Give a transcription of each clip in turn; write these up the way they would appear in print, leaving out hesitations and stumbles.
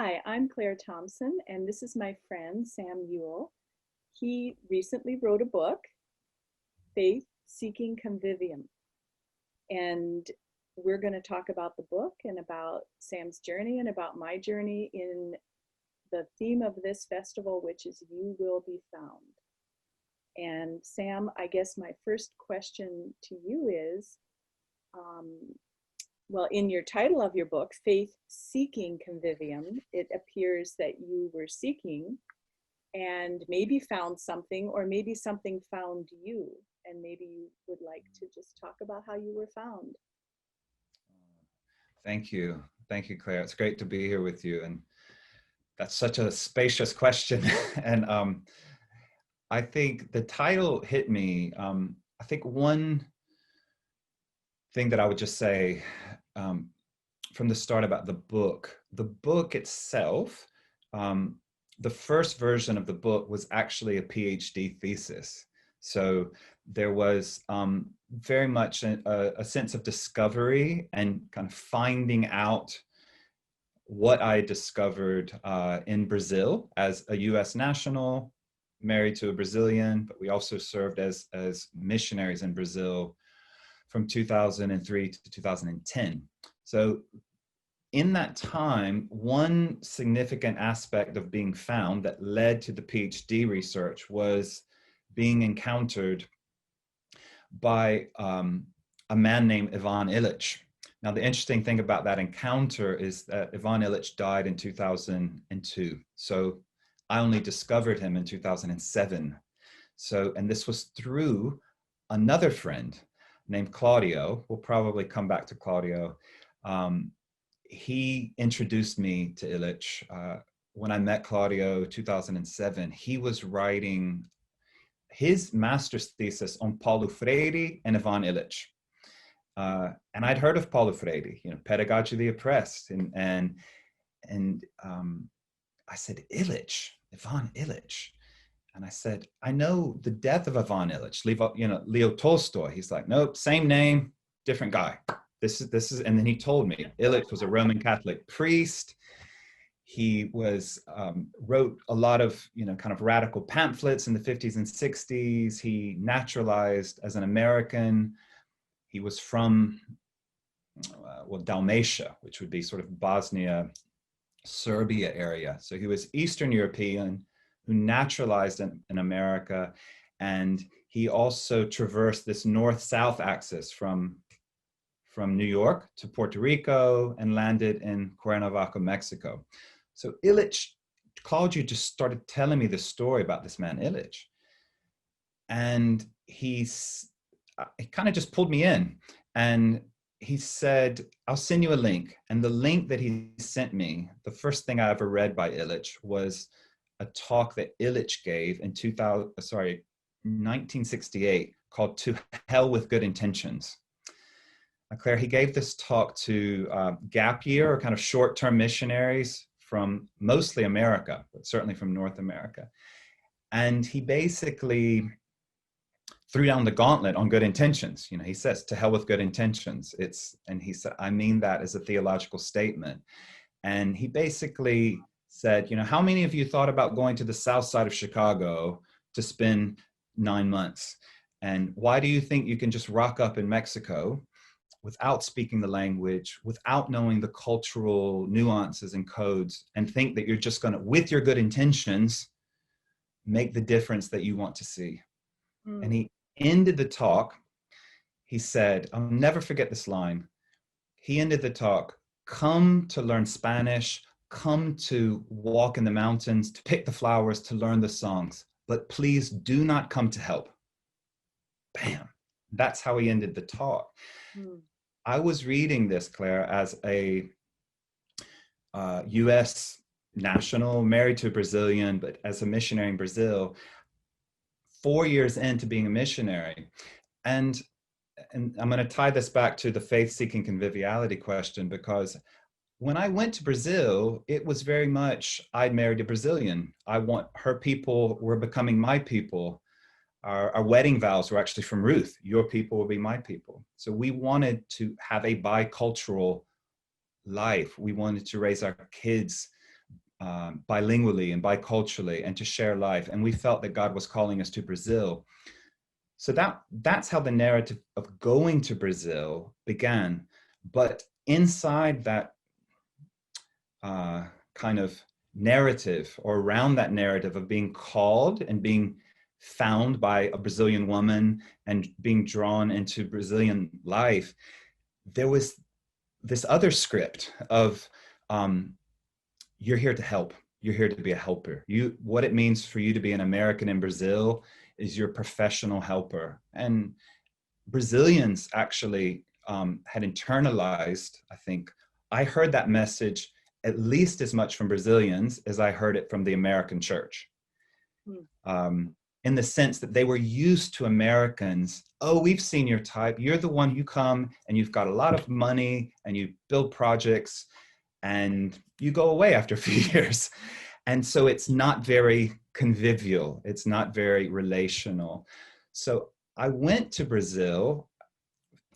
Hi, I'm Clare Thompson, and this is my friend, Sam Ewell. He recently wrote a book, Faith Seeking Conviviality. And we're going to talk about the book and about Sam's journey and about my journey in the theme of this festival, which is You Will Be Found. And Sam, I guess my first question to you is, well, in your title of your book, Faith Seeking Convivium, it appears that you were seeking and maybe found something, or maybe something found you. And maybe you would like to just talk about how you were found. Thank you. Thank you, Claire. It's great to be here with you. And that's such a spacious question. And I think the title hit me. I think one thing that I would just say from the start about the book itself, the first version of the book was actually a PhD thesis. So there was very much a sense of discovery and kind of finding out what I discovered in Brazil as a US national, married to a Brazilian, but we also served as missionaries in Brazil from 2003 to 2010. So in that time, one significant aspect of being found that led to the PhD research was being encountered by a man named Ivan Illich. Now, the interesting thing about that encounter is that Ivan Illich died in 2002. So I only discovered him in 2007. So, and this was through another friend named Claudio. We'll probably come back to Claudio. He introduced me to Illich. When I met Claudio 2007, he was writing his master's thesis on Paulo Freire and Ivan Illich. And I'd heard of Paulo Freire, Pedagogy of the Oppressed. And I said, Illich, Ivan Illich. And I said, I know the death of Ivan Illich, Leo Tolstoy. He's like, nope, same name, different guy. This is, and then he told me Illich was a Roman Catholic priest. He wrote a lot of, kind of radical pamphlets in the 50s and 60s. He naturalized as an American. He was from, Dalmatia, which would be sort of Bosnia, Serbia area. So he was Eastern European who naturalized in America. And he also traversed this north-south axis from New York to Puerto Rico and landed in Cuernavaca, Mexico. So Illich, Claudio just started telling me the story about this man, Illich. And he kind of just pulled me in. And he said, I'll send you a link. And the link that he sent me, the first thing I ever read by Illich was a talk that Illich gave in 1968 called To Hell with Good Intentions. Claire, he gave this talk to gap year or kind of short-term missionaries from mostly America, but certainly from North America. And he basically threw down the gauntlet on good intentions. He says, to hell with good intentions. And he said, I mean that as a theological statement. And he basically said, how many of you thought about going to the south side of Chicago to spend 9 months? And why do you think you can just rock up in Mexico without speaking the language, without knowing the cultural nuances and codes, and think that you're just going to, with your good intentions, make the difference that you want to see? And he ended the talk. He said, I'll never forget this line. He ended the talk, come to learn Spanish, come to walk in the mountains, to pick the flowers, to learn the songs, but please do not come to help. Bam. That's how he ended the talk. I was reading this, Claire, as a US national, married to a Brazilian, but as a missionary in Brazil, 4 years into being a missionary. And I'm going to tie this back to the Faith Seeking Conviviality question, because when I went to Brazil, it was very much, I'd married a Brazilian. Her people were becoming my people. Our wedding vows were actually from Ruth. Your people will be my people. So we wanted to have a bicultural life. We wanted to raise our kids bilingually and biculturally and to share life. And we felt that God was calling us to Brazil. So that's how the narrative of going to Brazil began. But inside that kind of narrative, or around that narrative of being called and being found by a Brazilian woman and being drawn into Brazilian life, there was this other script of you're here to help. You're here to be a helper. What it means for you to be an American in Brazil is you're a professional helper. And Brazilians actually had internalized, I think, I heard that message at least as much from Brazilians as I heard it from the American church. In the sense that they were used to Americans. Oh, we've seen your type. You're the one, you come and you've got a lot of money and you build projects and you go away after a few years. And so it's not very convivial. It's not very relational. So I went to Brazil,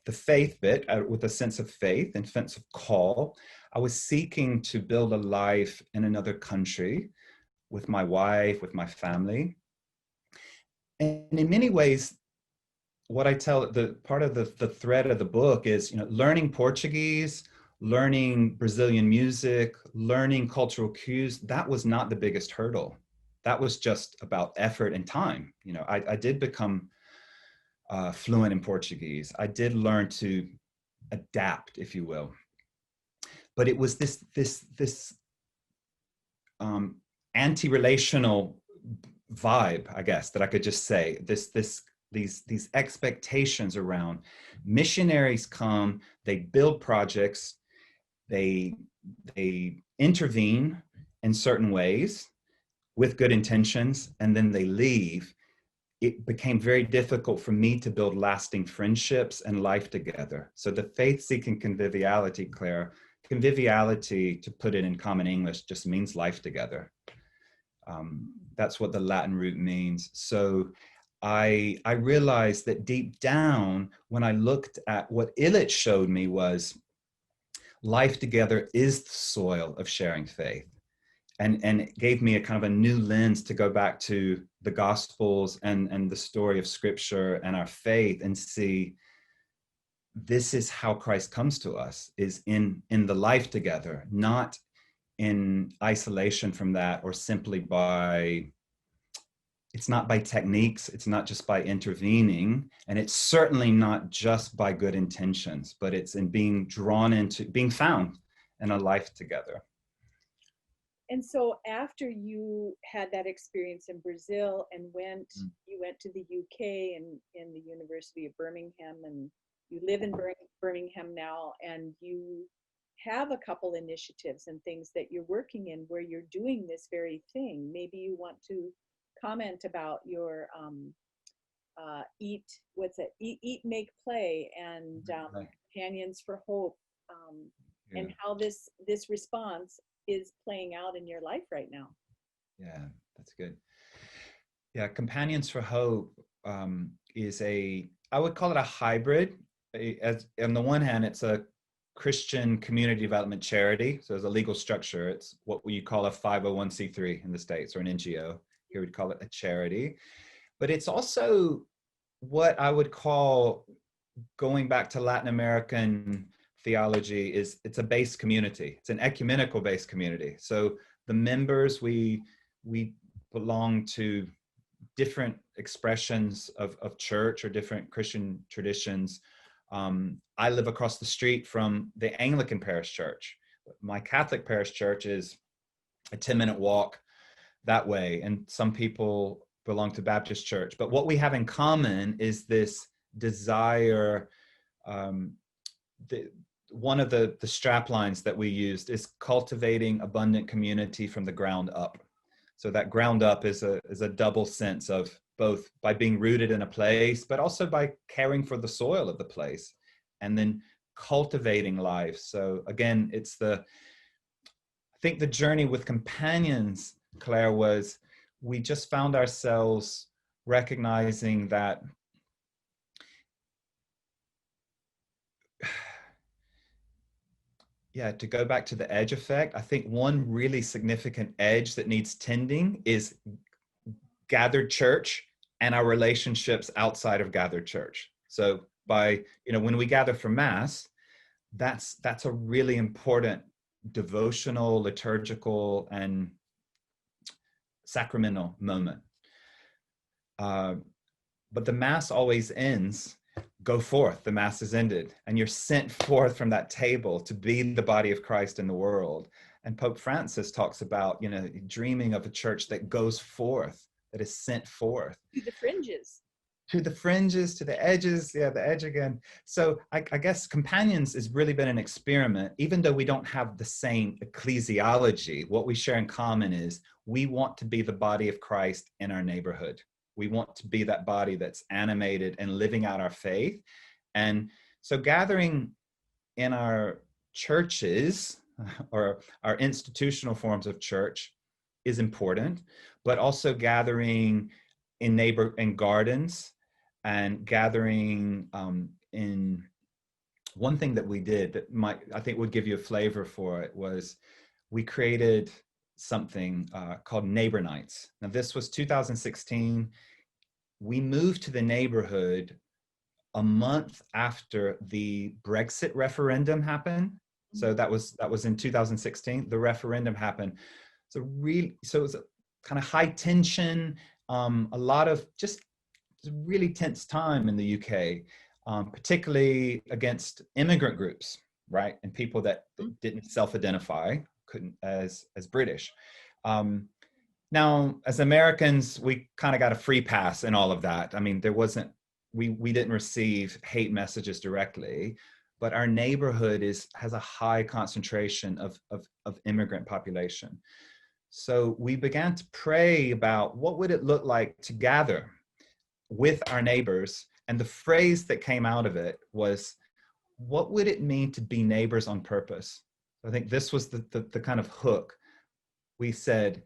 the faith bit, with a sense of faith and sense of call. I was seeking to build a life in another country with my wife, with my family. And in many ways, what I tell, the part of the thread of the book is, learning Portuguese, learning Brazilian music, learning cultural cues. That was not the biggest hurdle. That was just about effort and time. I did become fluent in Portuguese. I did learn to adapt, if you will. But it was this anti-relational vibe, I guess, that I could just say. These expectations around missionaries come, they build projects, they intervene in certain ways with good intentions, and then they leave. It became very difficult for me to build lasting friendships and life together. So the faith seeking conviviality, Claire, conviviality, to put it in common English, just means life together. That's what the Latin root means. So I realized that deep down, when I looked at what Illich showed me, was life together is the soil of sharing faith. And it gave me a kind of a new lens to go back to the Gospels and the story of Scripture and our faith and see this is how Christ comes to us, is in the life together, not in isolation from that, or simply it's not by techniques, it's not just by intervening, and it's certainly not just by good intentions, but it's in being drawn into, being found in a life together. And so after you had that experience in Brazil and you went to the UK and in the University of Birmingham, and you live in Birmingham now, and you have a couple initiatives and things that you're working in where you're doing this very thing. Maybe you want to comment about your eat, make, play, and companions for hope, and how this response is playing out in your life right now. Yeah, that's good. Yeah, Companions for Hope is I would call it a hybrid. As on the one hand, it's a Christian community development charity. So there's a legal structure. It's what you call a 501c3 in the States, or an NGO. Here we'd call it a charity. But it's also what I would call, going back to Latin American theology, it's a base community. It's an ecumenical based community. So the members, we belong to different expressions of church or different Christian traditions. I live across the street from the Anglican parish church. My Catholic parish church is a 10-minute walk that way, and some people belong to Baptist church. But what we have in common is this desire. One of the strap lines that we used is cultivating abundant community from the ground up. So that ground up is a double sense of both by being rooted in a place, but also by caring for the soil of the place, and then cultivating life. So again, I think the journey with Companions, Claire, was we just found ourselves recognizing that to go back to the edge effect, I think one really significant edge that needs tending is gathered church and our relationships outside of gathered church. So by, when we gather for Mass, that's a really important devotional, liturgical, and sacramental moment. But the Mass always ends, go forth, the Mass is ended, and you're sent forth from that table to be the body of Christ in the world. And Pope Francis talks about, dreaming of a church that goes forth, that is sent forth. To the fringes. To the fringes, to the edges, the edge again. So I guess Companions has really been an experiment. Even though we don't have the same ecclesiology, what we share in common is we want to be the body of Christ in our neighborhood. We want to be that body that's animated and living out our faith. And so gathering in our churches or our institutional forms of church is important, but also gathering in gardens and gathering in one thing that we did that I think would give you a flavor for it was we created something called Neighbor Nights. Now this was 2016. We moved to the neighborhood a month after the Brexit referendum happened. So that was in 2016. The referendum happened. So it was a kind of high tension, a lot of just really tense time in the UK, particularly against immigrant groups, right? And people that didn't self-identify, couldn't as British. Now, as Americans, we kind of got a free pass in all of that. I mean, we didn't receive hate messages directly, but our neighborhood has a high concentration of immigrant population. So we began to pray about what would it look like to gather with our neighbors. And the phrase that came out of it was, what would it mean to be neighbors on purpose? I think this was the kind of hook. We said,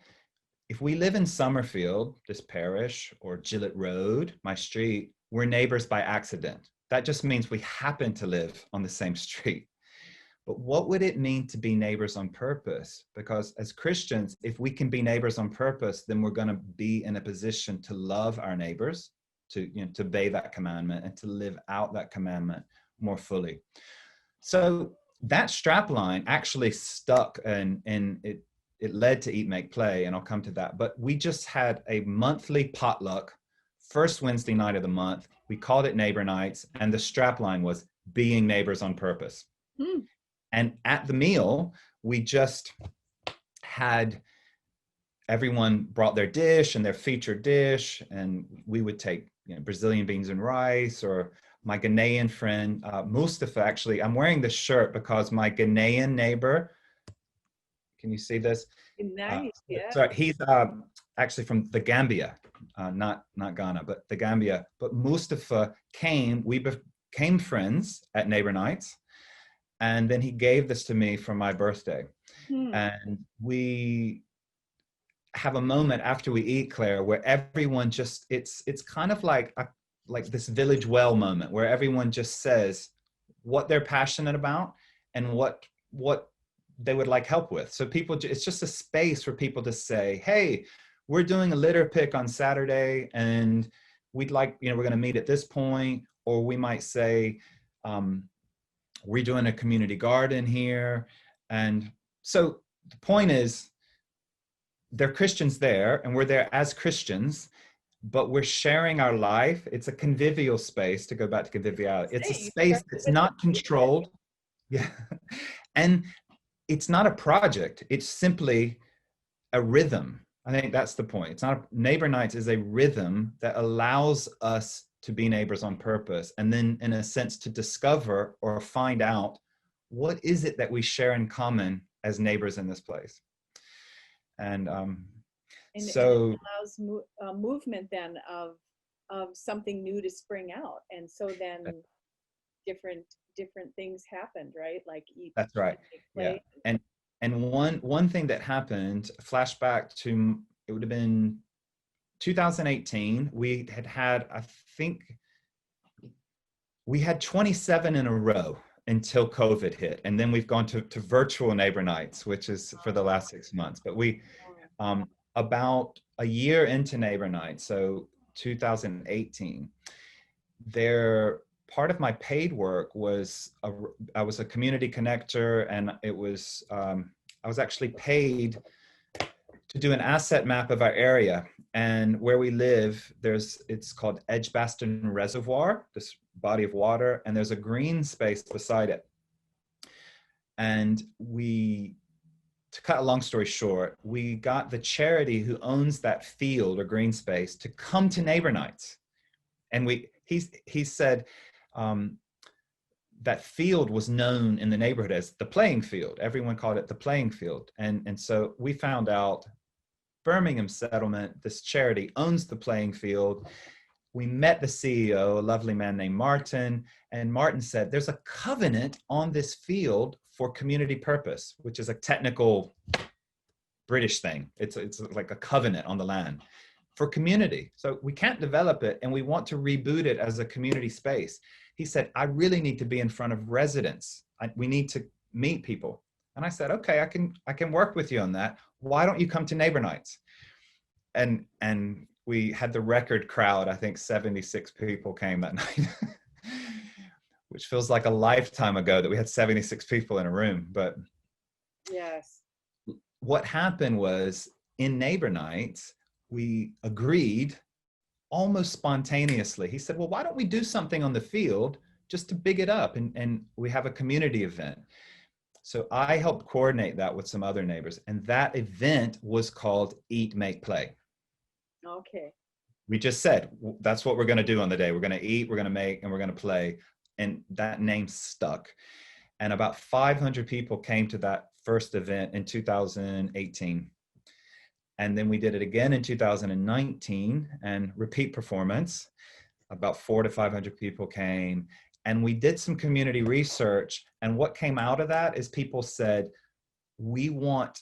if we live in Summerfield, this parish, or Gillett Road, my street, we're neighbors by accident. That just means we happen to live on the same street. But what would it mean to be neighbors on purpose? Because as Christians, if we can be neighbors on purpose, then we're going to be in a position to love our neighbors, to obey that commandment and to live out that commandment more fully. So that strapline actually stuck, and it led to Eat, Make, Play, and I'll come to that. But we just had a monthly potluck, first Wednesday night of the month. We called it Neighbor Nights, and the strapline was being neighbors on purpose. And at the meal, we just had everyone brought their dish and their featured dish, and we would take Brazilian beans and rice, or my Ghanaian friend, Mustafa, actually, I'm wearing this shirt because my Ghanaian neighbor, can you see this? Nice, yeah. Sorry, he's actually from the Gambia, not Ghana, but the Gambia. But Mustafa came, we became friends at Neighbor Nights. And then he gave this to me for my birthday. And we have a moment after we eat, Claire, where everyone just, it's kind of like this village well moment where everyone just says what they're passionate about and what they would like help with. So it's just a space for people to say, hey, we're doing a litter pick on Saturday and we'd like, we're going to meet at this point. Or we might say, we're doing a community garden here. And so the point is, they're Christians there, and we're there as Christians, but we're sharing our life. It's a convivial space, to go back to conviviality. It's a space that's not controlled. Yeah. And it's not a project. It's simply a rhythm. I think that's the point. It's not Neighbor Nights is a rhythm that allows us to be neighbors on purpose, and then in a sense to discover or find out what is it that we share in common as neighbors in this place. And so it allows movement then of something new to spring out, and so then different things happened, right? Like eat. That's right. Yeah. And one thing that happened, flashback to, it would have been 2018, I think we had 27 in a row until COVID hit. And then we've gone to virtual neighbor nights, which is for the last 6 months. But we, about a year into neighbor nights, so 2018, part of my paid work was, I was a community connector, and it was, I was actually paid to do an asset map of our area. And where we live, it's called Edgbaston Reservoir, this body of water, and there's a green space beside it. And to cut a long story short, we got the charity who owns that field or green space to come to neighbor nights. And he said that field was known in the neighborhood as the playing field. Everyone called it the playing field. And so we found out Birmingham Settlement, this charity, owns the playing field. We met the CEO, a lovely man named Martin, and Martin said, there's a covenant on this field for community purpose, which is a technical British thing. It's like a covenant on the land for community. So we can't develop it, and we want to reboot it as a community space. He said, I really need to be in front of residents. We need to meet people. And I said, okay, I can work with you on that. Why don't you come to neighbor nights? And we had the record crowd. I think 76 people came that night, which feels like a lifetime ago that we had 76 people in a room. But yes, what happened was, in neighbor nights, we agreed almost spontaneously. He said, well, why don't we do something on the field just to big it up? And we have a community event. So I helped coordinate that with some other neighbors. And that event was called Eat, Make, Play. Okay. We just said, that's what we're going to do on the day. We're going to eat, we're going to make, and we're going to play. And that name stuck. And about 500 people came to that first event in 2018. And then we did it again in 2019, and repeat performance. About 400 to 500 people came. And we did some community research. And what came out of that is people said, we want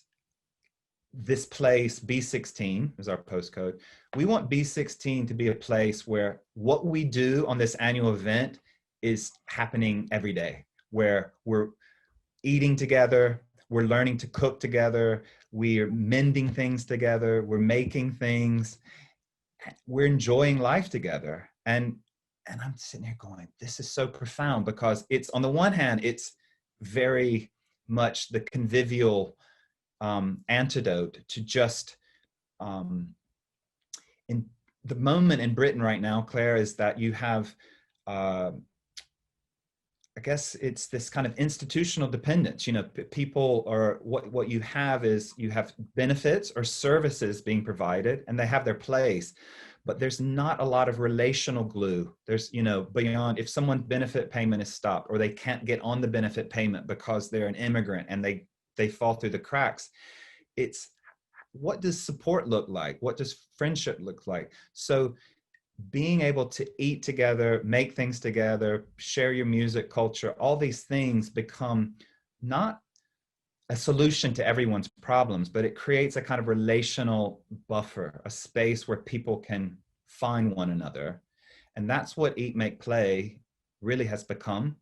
this place, B16 is our postcode. We want B16 to be a place where what we do on this annual event is happening every day, where we're eating together, we're learning to cook together, we're mending things together, we're making things, we're enjoying life together. And I'm sitting here going, this is so profound, because it's, on the one hand, it's very much the convivial antidote to just, in the moment in Britain right now, Claire, is that you have, I guess it's this kind of institutional dependence. You know, people are, what you have is, you have benefits or services being provided, and they have their place. But there's not a lot of relational glue. There's, you know, beyond, if someone's benefit payment is stopped, or they can't get on the benefit payment because they're an immigrant and they fall through the cracks. It's, what does support look like? What does friendship look like? So being able to eat together, make things together, share your music, culture, all these things become not a solution to everyone's problems, but it creates a kind of relational buffer, a space where people can find one another. And that's what Eat, Make, Play really has become.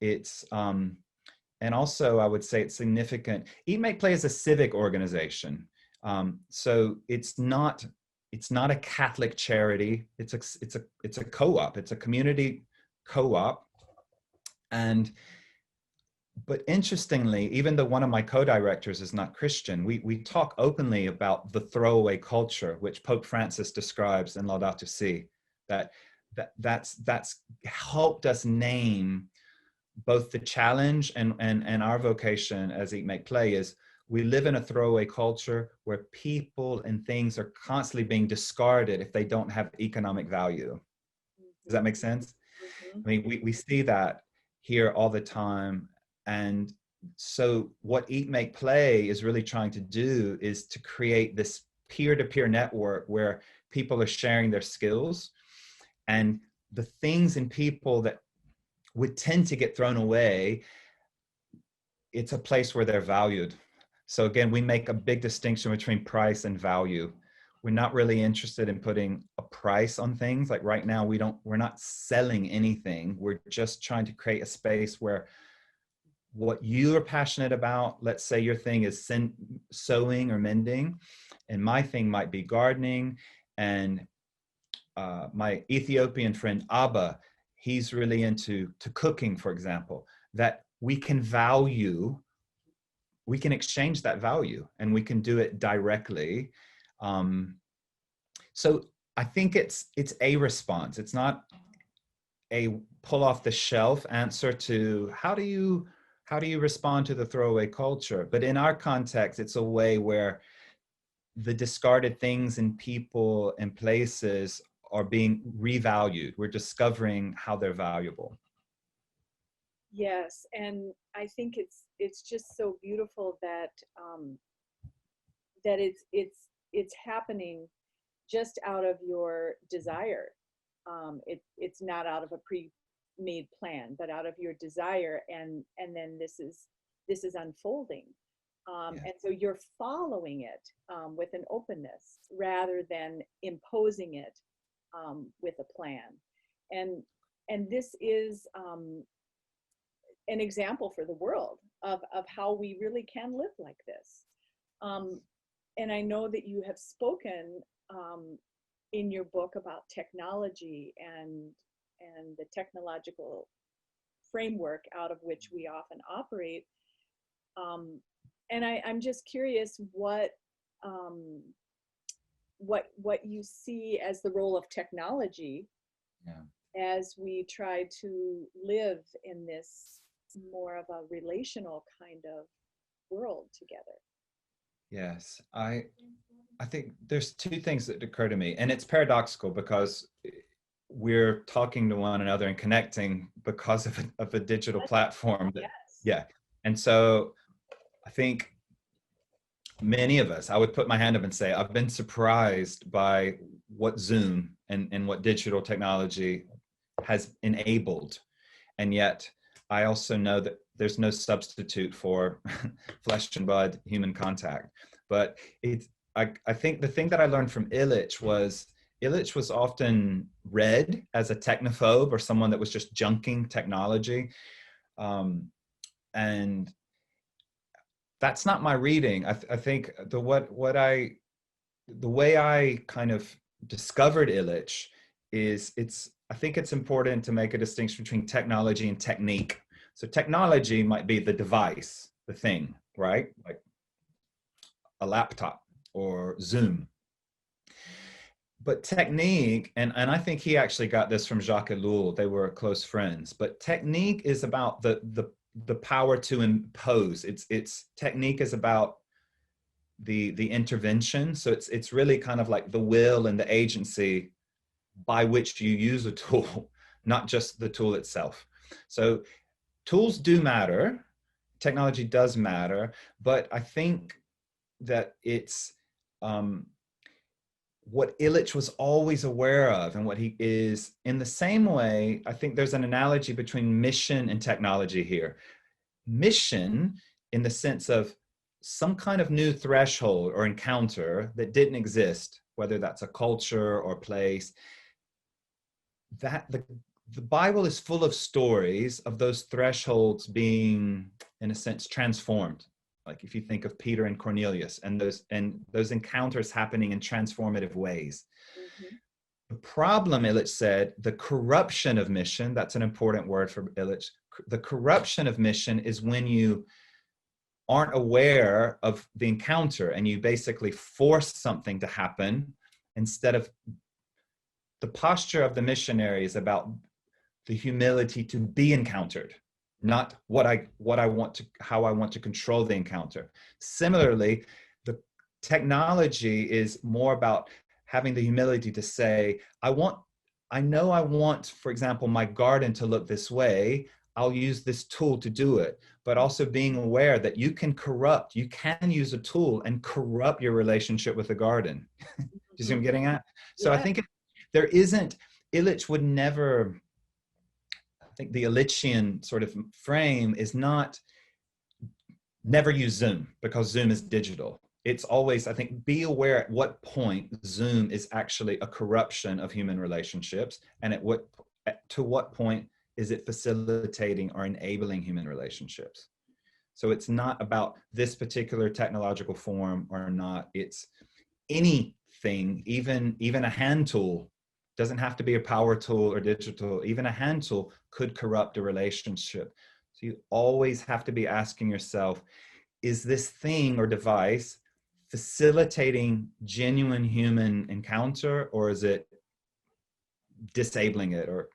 It's, and also I would say it's significant. Eat, Make, Play is a civic organization. So it's not a Catholic charity. It's a co-op. It's a community co-op. But interestingly, even though one of my co-directors is not Christian, we talk openly about the throwaway culture, which Pope Francis describes in Laudato Si. That's helped us name both the challenge and our vocation as Eat, Make, Play is, we live in a throwaway culture where people and things are constantly being discarded if they don't have economic value. Does that make sense? I mean, we see that here all the time. And so what Eat, Make, Play is really trying to do is to create this peer-to-peer network where people are sharing their skills, and the things and people that would tend to get thrown away, it's a place where they're valued. So again, we make a big distinction between price and value. We're not really interested in putting a price on things. Like right now, we're not selling anything. We're just trying to create a space where what you are passionate about, let's say your thing is sewing or mending, and my thing might be gardening, and my Ethiopian friend Abba, he's really into cooking, for example, that we can exchange that value, and we can do it directly. So I think it's a response. It's not a pull off the shelf answer to how do you respond to the throwaway culture. But in our context, it's a way where the discarded things and people and places are being revalued. We're discovering how they're valuable. Yes, and I think it's just so beautiful that that it's happening just out of your desire. It's not out of a pre-made plan, but out of your desire, and then this is unfolding, and so you're following it with an openness rather than imposing it with a plan, and this is an example for the world of how we really can live like this. And I know that you have spoken in your book about technology and the technological framework out of which we often operate. And I'm just curious what you see as the role of technology as we try to live in this more of a relational kind of world together. Yes, I think there's two things that occur to me, and it's paradoxical because we're talking to one another and connecting because of a digital platform. Yeah. And so I think many of us, I would put my hand up and say, I've been surprised by what Zoom and what digital technology has enabled. And yet I also know that there's no substitute for flesh and blood human contact. But I think the thing that I learned from Illich was often read as a technophobe or someone that was just junking technology. And that's not my reading. I think the way I kind of discovered Illich is I think it's important to make a distinction between technology and technique. So technology might be the device, the thing, right? Like a laptop or Zoom. But technique, and I think he actually got this from Jacques Ellul, they were close friends, but technique is about the power to impose. It's technique is about the intervention. So it's really kind of like the will and the agency by which you use a tool, not just the tool itself. So tools do matter, technology does matter, but I think that it's what Illich was always aware of, and what he is in the same way. I think there's an analogy between mission and technology here. Mission in the sense of some kind of new threshold or encounter that didn't exist, whether that's a culture or place, that the Bible is full of stories of those thresholds being, in a sense, transformed. Like if you think of Peter and Cornelius and those encounters happening in transformative ways. Mm-hmm. The problem, Illich said, the corruption of mission, that's an important word for Illich. The corruption of mission is when you aren't aware of the encounter and you basically force something to happen instead of the posture of the missionary is about the humility to be encountered, not how I want to control the encounter. Similarly, the technology is more about having the humility to say, I know I want, for example, my garden to look this way. I'll use this tool to do it, but also being aware that you can use a tool and corrupt your relationship with the garden. Do you see what I'm getting at? So yeah. I think Illich would never, I think the Illichian sort of frame is not never use Zoom because Zoom is digital. it's always, I think, be aware at what point Zoom is actually a corruption of human relationships, and to what point is it facilitating or enabling human relationships. So it's not about this particular technological form or not. It's anything, even a hand tool. Doesn't have to be a power tool or digital. Even a hand tool could corrupt a relationship. So you always have to be asking yourself, is this thing or device facilitating genuine human encounter, or is it disabling it or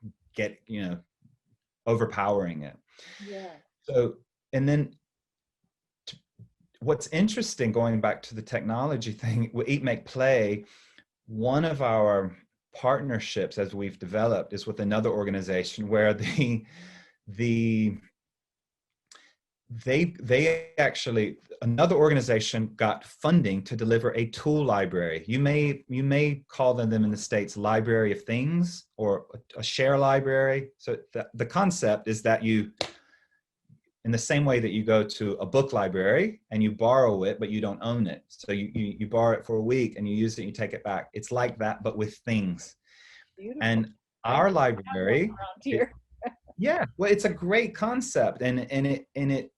overpowering it? Yeah. So, and then what's interesting, going back to the technology thing, Eat, Make, Play, one of our partnerships as we've developed is with another organization where they actually, another organization got funding to deliver a tool library. You may call them in the States library of things, or a share library. So the concept is that you, in the same way that you go to a book library and you borrow it, but you don't own it. So you borrow it for a week and you use it and you take it back. It's like that, but with things. Beautiful. And our library, here. yeah, well, it's a great concept. And it,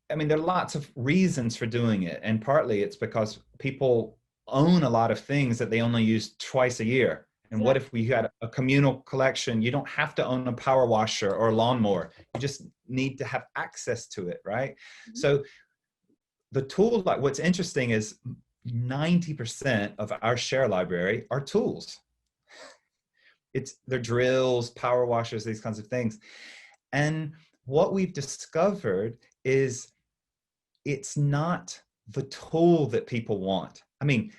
I mean, there are lots of reasons for doing it. And partly it's because people own a lot of things that they only use twice a year. And what if we had a communal collection? You don't have to own a power washer or a lawnmower. You just need to have access to it, right? Mm-hmm. So the tool, like, what's interesting is 90% of our share library are tools. They're drills, power washers, these kinds of things. And what we've discovered is it's not the tool that people want. I mean,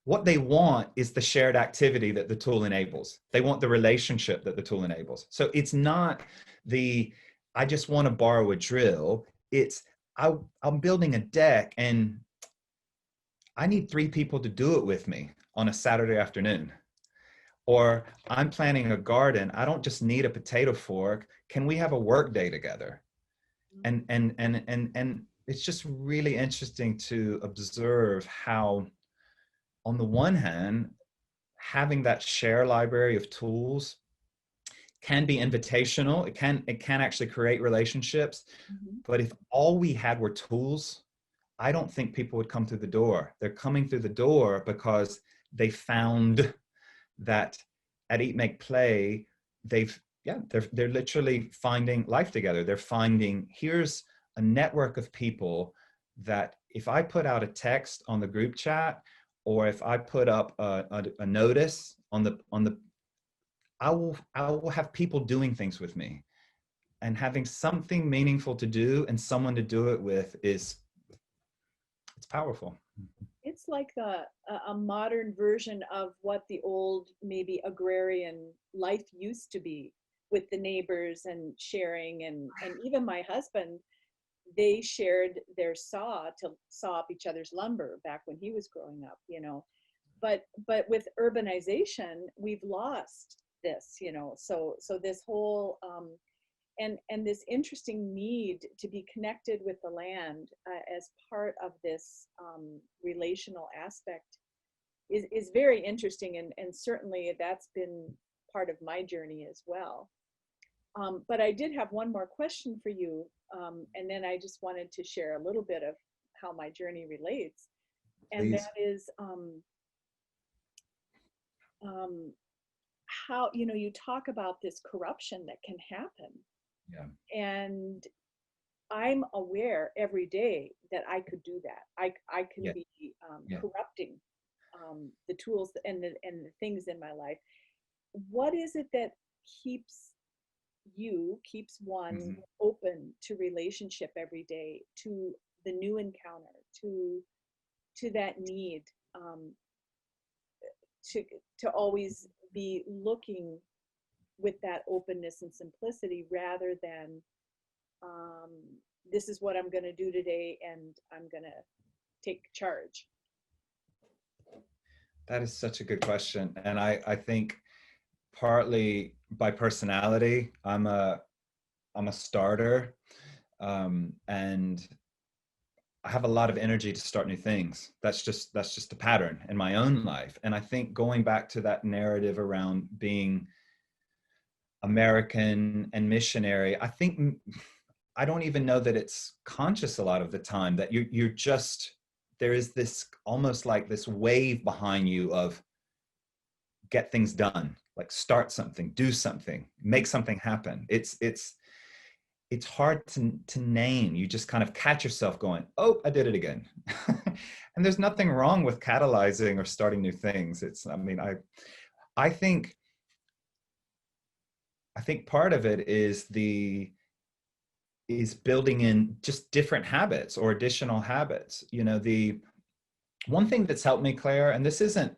what they want is the shared activity that the tool enables. They want the relationship that the tool enables. So it's not I just want to borrow a drill. It's, I'm building a deck and I need 3 people to do it with me on a Saturday afternoon. Or I'm planting a garden. I don't just need a potato fork. Can we have a work day together? And it's just really interesting to observe how, on the one hand, having that share library of tools can be invitational. It can actually create relationships. Mm-hmm. But if all we had were tools, I don't think people would come through the door. They're coming through the door because they found that at Eat, Make, Play, they're literally finding life together. They're finding, here's a network of people that if I put out a text on the group chat, or if I put up a notice on the, I will have people doing things with me, and having something meaningful to do and someone to do it with it's powerful. It's like a modern version of what the old, maybe agrarian life used to be, with the neighbors and sharing, and even my husband, they shared their saw to saw up each other's lumber back when he was growing up, but with urbanization, we've lost this, so this whole and this interesting need to be connected with the land as part of this relational aspect is very interesting, and certainly that's been part of my journey as well. But I did have one more question for you, and then I just wanted to share a little bit of how my journey relates. And Please. That is how, you talk about this corruption that can happen. Yeah. And I'm aware every day that I could do that. I can be corrupting the tools and the things in my life. What is it that keeps one mm-hmm. open to relationship every day, to the new encounter, to that need, to always be looking with that openness and simplicity, rather than this is what I'm going to do today and I'm going to take charge? That is such a good question. And I think partly by personality, I'm a starter, and I have a lot of energy to start new things. That's just the pattern in my own life. And I think going back to that narrative around being American and missionary, I don't even know that it's conscious a lot of the time, that you're just, there is this almost like this wave behind you of get things done, like start something, do something, make something happen. It's hard to name. You just kind of catch yourself going, oh, I did it again. And there's nothing wrong with catalyzing or starting new things. I think part of it is building in just different habits or additional habits. The one thing that's helped me, Claire, and this isn't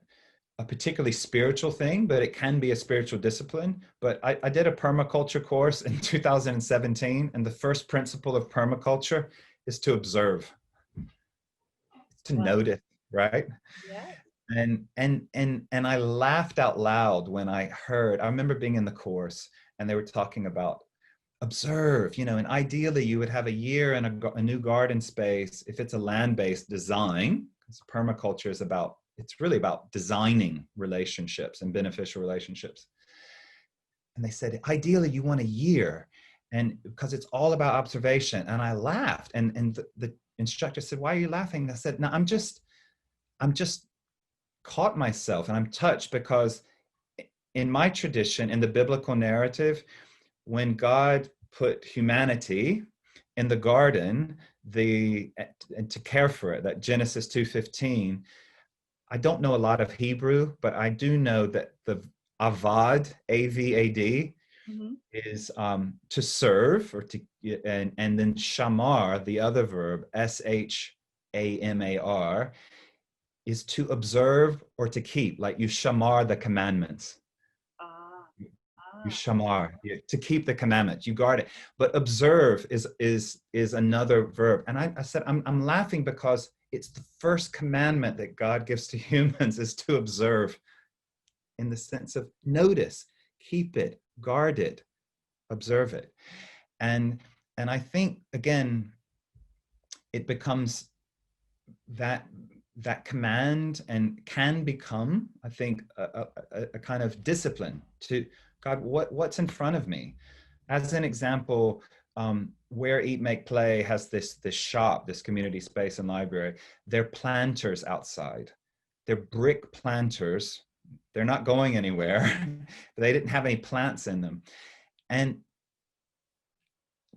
a particularly spiritual thing, but it can be a spiritual discipline. But I did a permaculture course in 2017, and the first principle of permaculture is to observe, to notice, right? Yeah. And I laughed out loud when I remember being in the course and they were talking about observe, and ideally you would have a year in a new garden space if it's a land-based design, because permaculture is it's really about designing relationships and beneficial relationships. And they said, ideally you want a year, and because it's all about observation. And I laughed, and the instructor said, why are you laughing? I said, no, I'm just caught myself, and I'm touched, because in my tradition, in the biblical narrative, when God put humanity in the garden, and to care for it, that Genesis 2:15, I don't know a lot of Hebrew, but I do know that the avad, A-V-A-D, is to serve, or to, and then shamar, the other verb, S-H-A-M-A-R, is to observe or to keep, like you shamar the commandments. You shamar, to keep the commandments, you guard it. But observe is another verb. And I said, I'm laughing because it's the first commandment that God gives to humans, is to observe, in the sense of notice, keep it, guard it, observe it. And I think, again, it becomes that command, and can become, I think, a kind of discipline to God, what's in front of me? As an example, where Eat, Make, Play has this shop, this community space and library, they're planters outside. They're brick planters. They're not going anywhere. But they didn't have any plants in them. And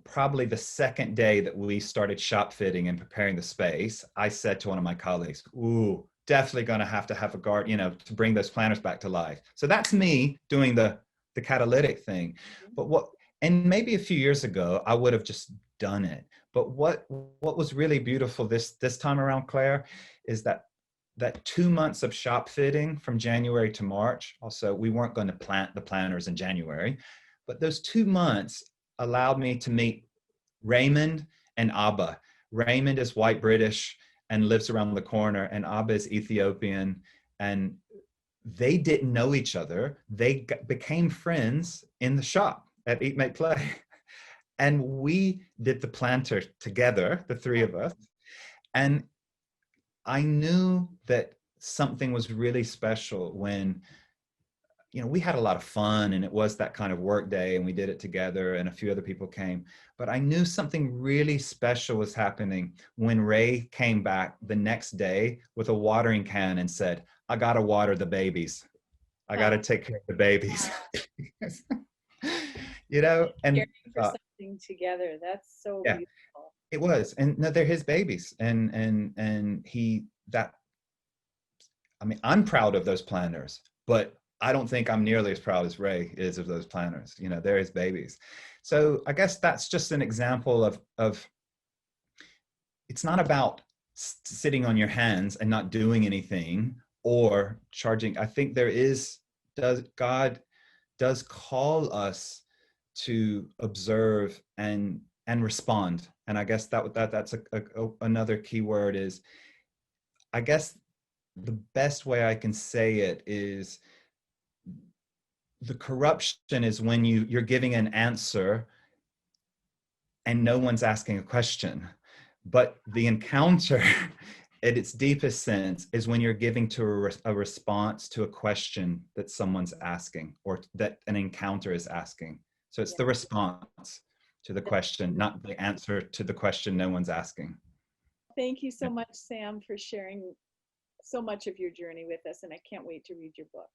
probably the second day that we started shop fitting and preparing the space, I said to one of my colleagues, ooh, definitely going to have a garden, to bring those planters back to life. So that's me doing the catalytic thing. But and maybe a few years ago, I would have just done it. But what was really beautiful this time around, Claire, is that 2 months of shop fitting from January to March. Also, we weren't going to plant the planters in January, but those 2 months allowed me to meet Raymond and Abba. Raymond is white British and lives around the corner, and Abba is Ethiopian. And they didn't know each other. They became friends in the shop at Eat, Make, Play. And we did the planter together, the three of us. And I knew that something was really special when, we had a lot of fun, and it was that kind of work day, and we did it together, and a few other people came. But I knew something really special was happening when Ray came back the next day with a watering can and said, I got to water the babies. I got to take care of the babies. And caring for something together. That's so beautiful. It was. And no, they're his babies. And I'm proud of those planters, but I don't think I'm nearly as proud as Ray is of those planters. They're his babies. So I guess that's just an example of it's not about sitting on your hands and not doing anything or charging. I think God does call us to observe and respond. And I guess that's another key word is, I guess the best way I can say it is, the corruption is when you're giving an answer and no one's asking a question. But the encounter at its deepest sense is when you're giving to a response to a question that someone's asking, or that an encounter is asking. So it's the response to the question, not the answer to the question no one's asking. Thank you so much, Sam, for sharing so much of your journey with us, and I can't wait to read your book.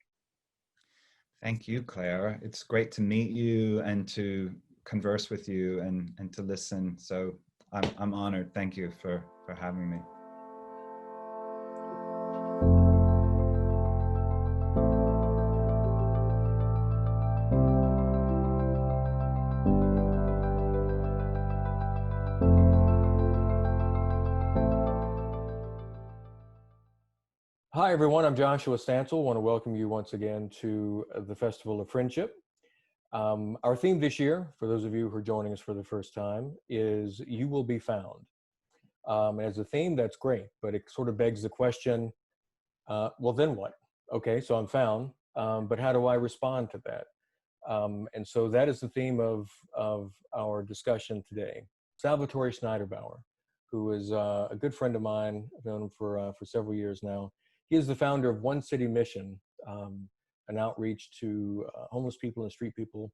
Thank you, Claire. It's great to meet you and to converse with you and to listen. So I'm honored. Thank you for having me. Hi, everyone. I'm Joshua Stansel. I want to welcome you once again to the Festival of Friendship. Our theme this year, for those of you who are joining us for the first time, is You Will Be Found. As a theme, that's great, but it sort of begs the question, well, then what? Okay, so I'm found, but how do I respond to that? And so that is the theme of our discussion today. Salvatore Snaiderbaur, who is a good friend of mine, I've known him for several years now. He is the founder of One City Mission, an outreach to homeless people and street people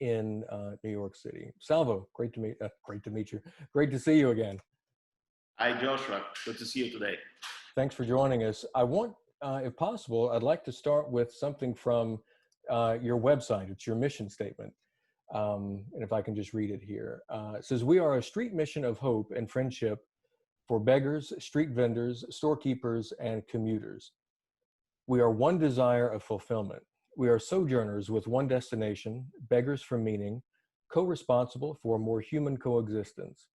in New York City. Salvo, great to meet you. Great to see you again. Hi, Joshua. Good to see you today. Thanks for joining us. I want, if possible, I'd like to start with something from your website. It's your mission statement. And if I can just read it here. It says, "We are a street mission of hope and friendship for beggars, street vendors, storekeepers, and commuters. We are one desire of fulfillment. We are sojourners with one destination, beggars for meaning, co-responsible for a more human coexistence.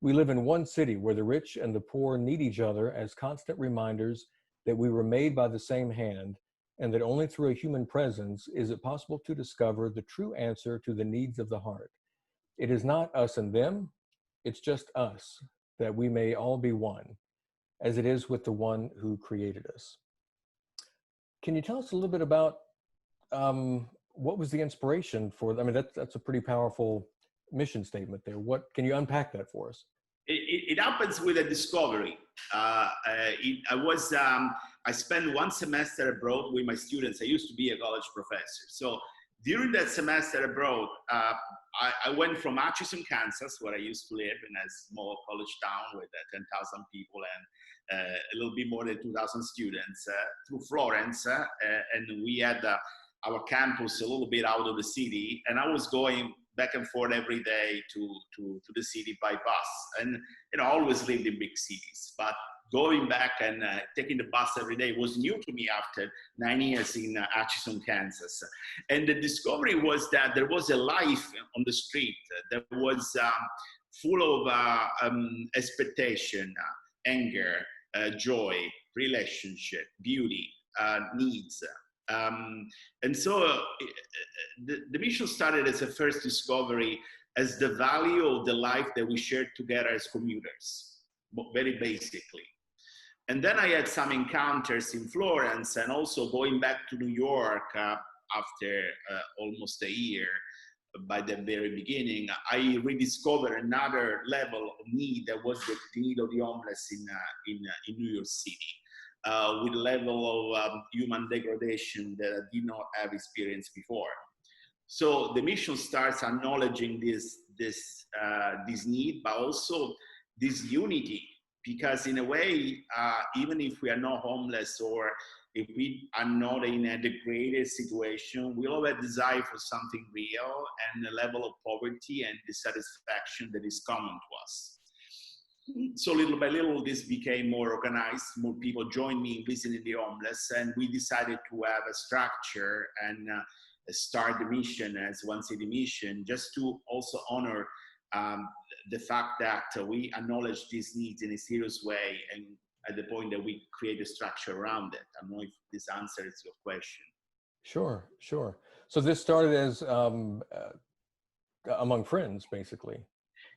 We live in one city where the rich and the poor need each other as constant reminders that we were made by the same hand, and that only through a human presence is it possible to discover the true answer to the needs of the heart. It is not us and them, it's just us, that we may all be one, as it is with the one who created us." Can you tell us a little bit about what was the inspiration for, I mean, that's a pretty powerful mission statement there. What, can you unpack that for us? It happens with a discovery. I spent one semester abroad with my students. I used to be a college professor. So during that semester abroad, I went from Atchison, Kansas, where I used to live in a small college town with 10,000 people and a little bit more than 2,000 students, through Florence. And we had our campus a little bit out of the city. And I was going back and forth every day to the city by bus. And I always lived in big cities, but going back and taking the bus every day was new to me after 9 years in Atchison, Kansas. And the discovery was that there was a life on the street that was full of expectation, anger, joy, relationship, beauty, needs. And so the mission started as a first discovery as the value of the life that we shared together as commuters, very basically. And then I had some encounters in Florence, and also going back to New York after almost a year. By the very beginning, I rediscovered another level of need, that was the need of the homeless in New York City. With a level of human degradation that I did not have experienced before. So the mission starts acknowledging this need, but also this unity, because in a way, even if we are not homeless or if we are not in a degraded situation, we all have a desire for something real and a level of poverty and dissatisfaction that is common to us. So little by little, this became more organized. More people joined me in visiting the homeless, and we decided to have a structure and start the mission as One City Mission, just to also honor the fact that we acknowledge these needs in a serious way, and at the point that we create a structure around it. I don't know if this answers your question. Sure, sure. So this started as among friends, basically.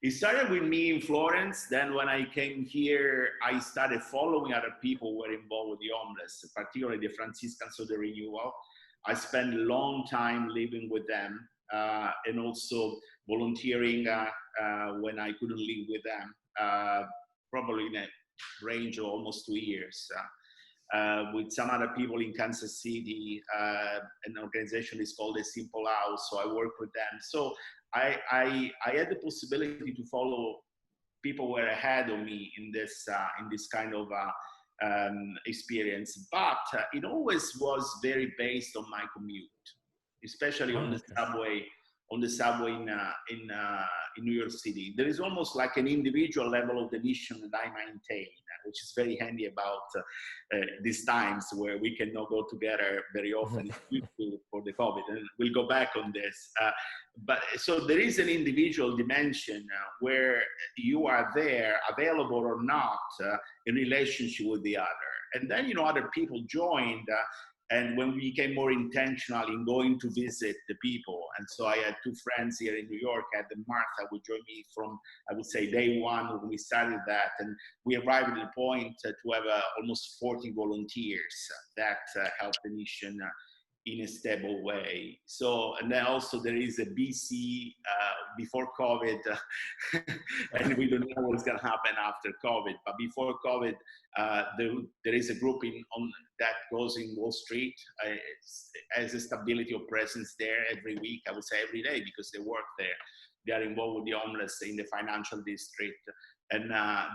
It started with me in Florence. Then when I came here, I started following other people who were involved with the homeless, particularly the Franciscans of the Renewal. I spent a long time living with them and also volunteering when I couldn't live with them. probably in a range of almost 2 years. With some other people in Kansas City, an organization is called A Simple House, so I work with them. So I had the possibility to follow people who were ahead of me in this kind of experience, but it always was very based on my commute, especially on the subway. On the subway in New York City, there is almost like an individual level of the mission that I maintain, which is very handy about these times where we cannot go together very often for the COVID, and we'll go back on this. But so there is an individual dimension where you are there, available or not, in relationship with the other, and then other people joined. And when we became more intentional in going to visit the people, and so I had 2 friends here in New York, I had Martha, who joined me from, I would say, day one when we started that, and we arrived at the point to have almost 40 volunteers that helped the mission in a stable way. So, and then also there is a BC before COVID, and we don't know what's going to happen after COVID. But before COVID, there is a group that goes in Wall Street, has a stability of presence there every week. I would say every day, because they work there. They are involved with the homeless in the financial district. And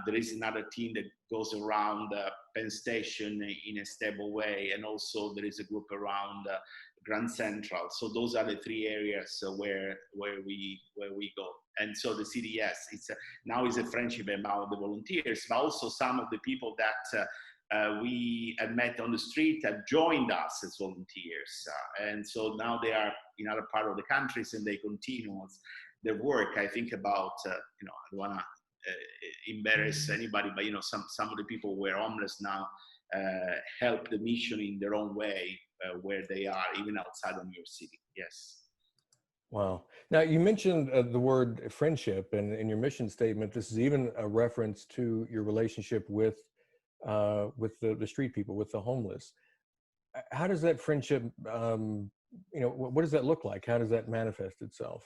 there is another team that goes around Penn Station in a stable way. And also there is a group around Grand Central. So those are the 3 areas where we go. And so the CDS, now is a friendship among the volunteers, but also some of the people that we had met on the street have joined us as volunteers. And so now they are in other part of the countries, and they continue their work. I think about, I don't want to embarrass anybody, but some of the people who are homeless now help the mission in their own way where they are, even outside of New York City. Yes. Wow. Now you mentioned the word friendship, and in your mission statement, this is even a reference to your relationship with the street people, with the homeless. How does that friendship, what does that look like? How does that manifest itself?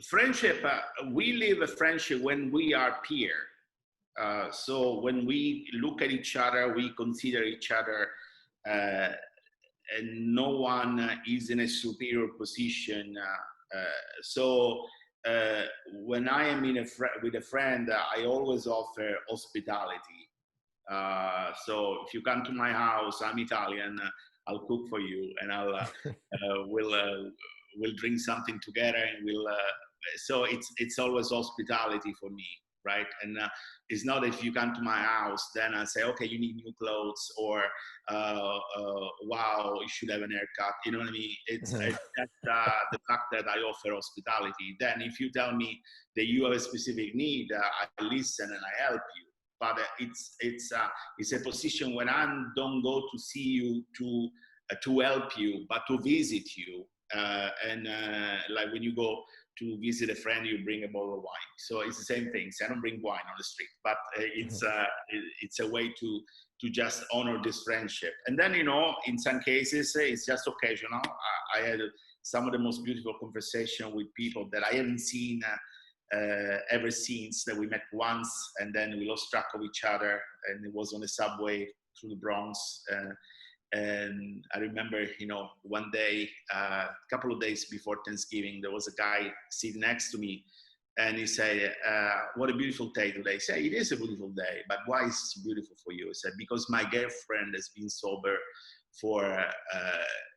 Friendship, we live a friendship when we are peer. So when we look at each other, we consider each other, and no one is in a superior position. So when I am with a friend, I always offer hospitality. So if you come to my house, I'm Italian, I'll cook for you, and we'll drink something together, and so it's always hospitality for me, right? And it's not that if you come to my house, then I say, okay, you need new clothes, or wow, you should have an haircut. You know what I mean? It's that's the fact that I offer hospitality. Then if you tell me that you have a specific need, I listen and I help you. But it's a position when I don't go to see you to help you, but to visit you. Like when you go to visit a friend, you bring a bottle of wine. So it's the same thing. So I don't bring wine on the street, but it's a way to just honor this friendship. And then, in some cases, it's just occasional. I had some of the most beautiful conversation with people that I haven't seen ever since, that we met once, and then we lost track of each other, and it was on the subway through the Bronx. And I remember, one day, a couple of days before Thanksgiving, there was a guy sitting next to me, and he said, what a beautiful day today. I said, it is a beautiful day, but why is it beautiful for you? He said, because my girlfriend has been sober for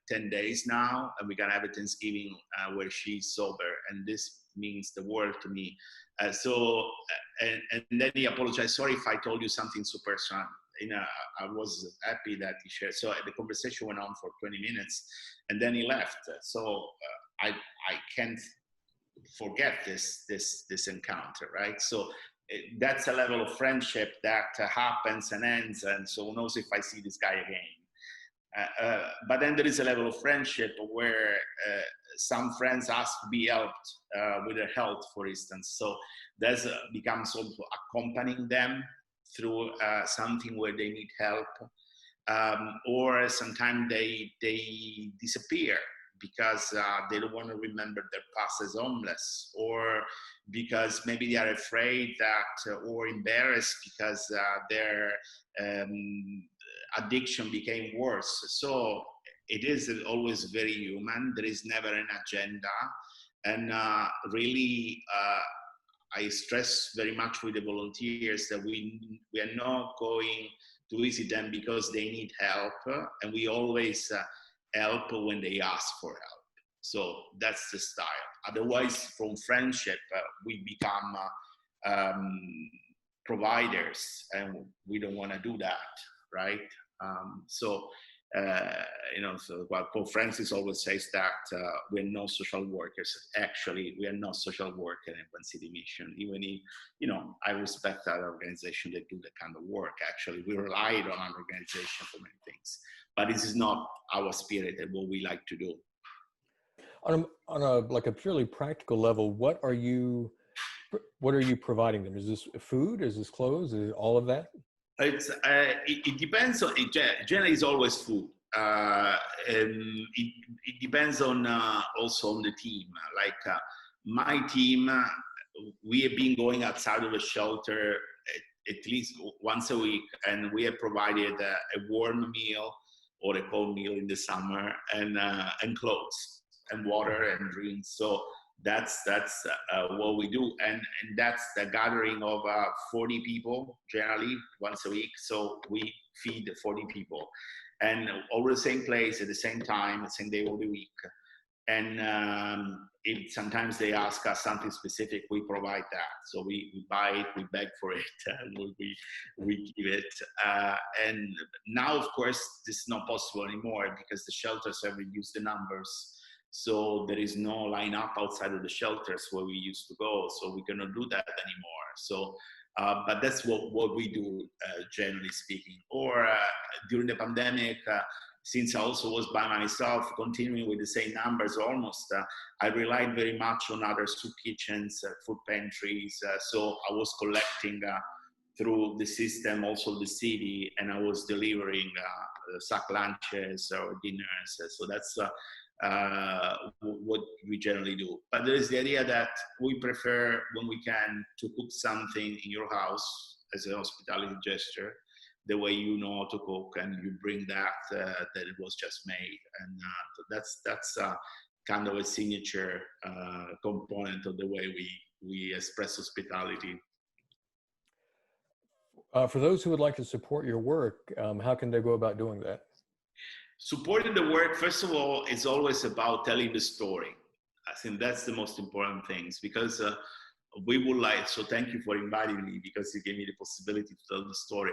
10 days now, and we're going to have a Thanksgiving where she's sober, and this means the world to me. And then he apologized. Sorry if I told you something so personal. I was happy that he shared. So the conversation went on for 20 minutes, and then he left. So I can't forget this encounter, right? So that's a level of friendship that happens and ends, and so who knows if I see this guy again. But then there is a level of friendship where some friends ask to be helped with their health, for instance. So that becomes also accompanying them through something where they need help, or sometimes they disappear. because they don't want to remember their past as homeless, or because maybe they are afraid that or embarrassed because their addiction became worse. So it is always very human. There is never an agenda. And really, I stress very much with the volunteers that we are not going to visit them because they need help, and we always help when they ask for help. So that's the style. Otherwise, from friendship, we become providers, and we don't want to do that, right? So Pope Francis always says that we're not social workers. Actually, we are not social workers in One City Mission. Even if, I respect that organization that do that kind of work. Actually, we relied on our organization for many things, but this is not our spirit and what we like to do. On a purely practical level, what are you providing them? Is this food? Is this clothes? Is it all of that? It depends on. Generally, it's always food. It depends on also on the team. Like my team, we have been going outside of the shelter at least once a week, and we have provided a warm meal or a cold meal in the summer, and clothes and water and drinks. So that's what we do, and that's the gathering of 40 people generally once a week. So we feed 40 people, and over the same place at the same time, the same day of the week. And if sometimes they ask us something specific, we provide that. So we buy it, we beg for it, we give it. And now, of course, this is not possible anymore because the shelters have reduced the numbers. So there is no lineup outside of the shelters where we used to go. So we cannot do that anymore. So, but that's what we do, generally speaking. Or during the pandemic, since I also was by myself, continuing with the same numbers almost, I relied very much on other soup kitchens, food pantries. So I was collecting through the system, also the city, and I was delivering sack lunches or dinners. So that's what we generally do. But there is the idea that we prefer, when we can, to cook something in your house as a hospitality gesture, the way you know how to cook, and you bring that it was just made. And that's kind of a signature component of the way we express hospitality. For those who would like to support your work, how can they go about doing that? Supporting the work, first of all, is always about telling the story. I think that's the most important things, because we would like, so thank you for inviting me, because you gave me the possibility to tell the story.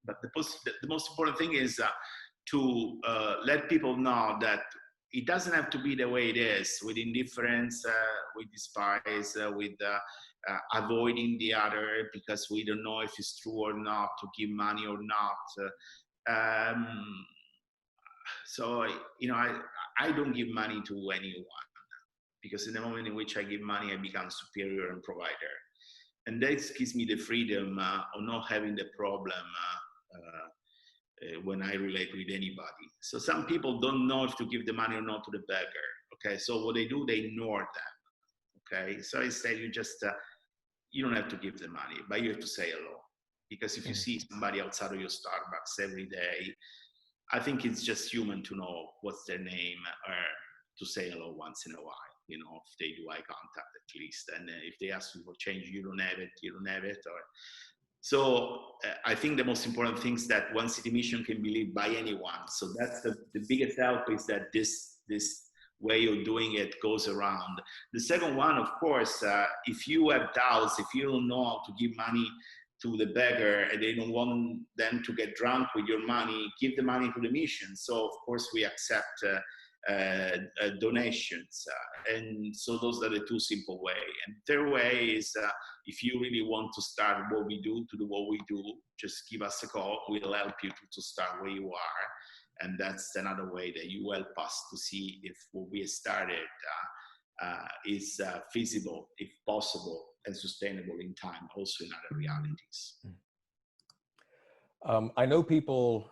But the most important thing is to let people know that it doesn't have to be the way it is, with indifference, with despise, with avoiding the other because we don't know if it's true or not, to give money or not. So, I don't give money to anyone, because in the moment in which I give money, I become superior and provider. And that gives me the freedom of not having the problem when I relate with anybody. So some people don't know if to give the money or not to the beggar. Okay, so what they do, they ignore them. Okay, so I say, you don't have to give the money, but you have to say hello. Because if you see somebody outside of your Starbucks every day, I think it's just human to know what's their name, or to say hello once in a while, if they do eye contact at least. And if they ask you for change, you don't have it. So I think the most important thing is that One City Mission can be lived by anyone. So that's the biggest help, is that this way of doing it goes around. The second one, of course, if you have doubts, if you don't know how to give money to the beggar, and they don't want them to get drunk with your money, give the money to the mission. So of course we accept donations. And so those are the two simple ways. And the third way is, if you really want to start what we do, to do what we do, just give us a call. We'll help you to start where you are. And that's another way that you help us to see if what we started is feasible, if possible, and sustainable in time, also in other realities. I know people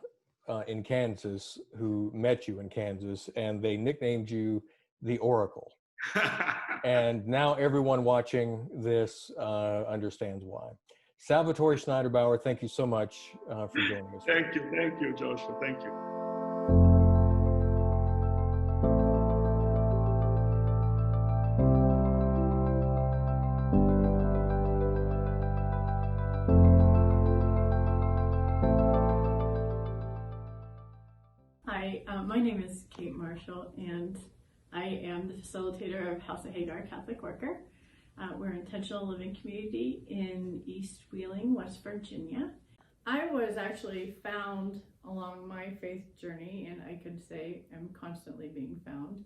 in Kansas who met you in Kansas, and they nicknamed you the Oracle. And now everyone watching this understands why. Salvatore Snaiderbaur, thank you so much for joining us. Thank you, Joshua. Thank you. Hi, my name is Kate Marshall, and I am the facilitator of House of Hagar Catholic Worker. We're an intentional living community in East Wheeling, West Virginia. I was actually found along my faith journey, and I could say I'm constantly being found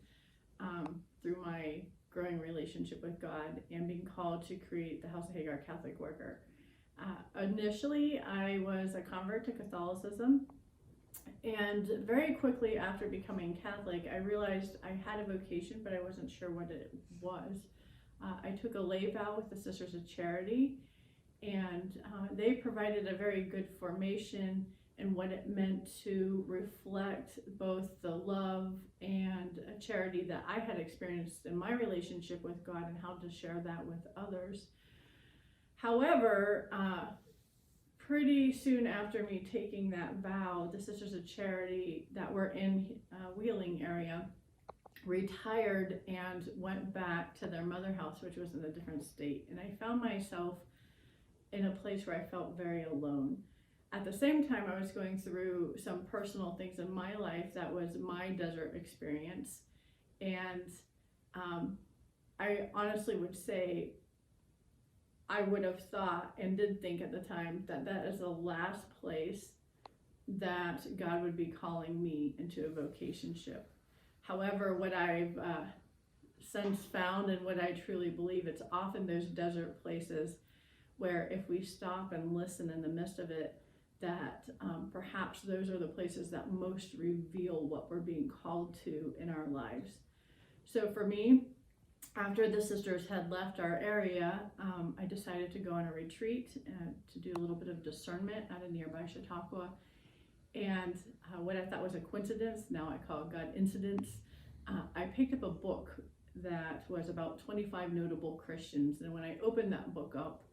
through my growing relationship with God and being called to create the House of Hagar Catholic Worker. Initially, I was a convert to Catholicism. And very quickly after becoming Catholic, I realized I had a vocation, but I wasn't sure what it was. I took a lay vow with the Sisters of Charity, and they provided a very good formation in what it meant to reflect both the love and charity that I had experienced in my relationship with God and how to share that with others. However, pretty soon after me taking that vow, the Sisters of Charity that were in Wheeling area retired and went back to their mother house, which was in a different state. And I found myself in a place where I felt very alone. At the same time, I was going through some personal things in my life that was my desert experience. And I honestly would say I would have thought and did think at the time that that is the last place that God would be calling me into a vocationship. However, what I've since found and what I truly believe, it's often those desert places where if we stop and listen in the midst of it, that perhaps those are the places that most reveal what we're being called to in our lives. So for me, after the sisters had left our area, I decided to go on a retreat to do a little bit of discernment at a nearby Chautauqua. And what I thought was a coincidence, now I call God incidents, I picked up a book that was about 25 notable Christians. And when I opened that book up,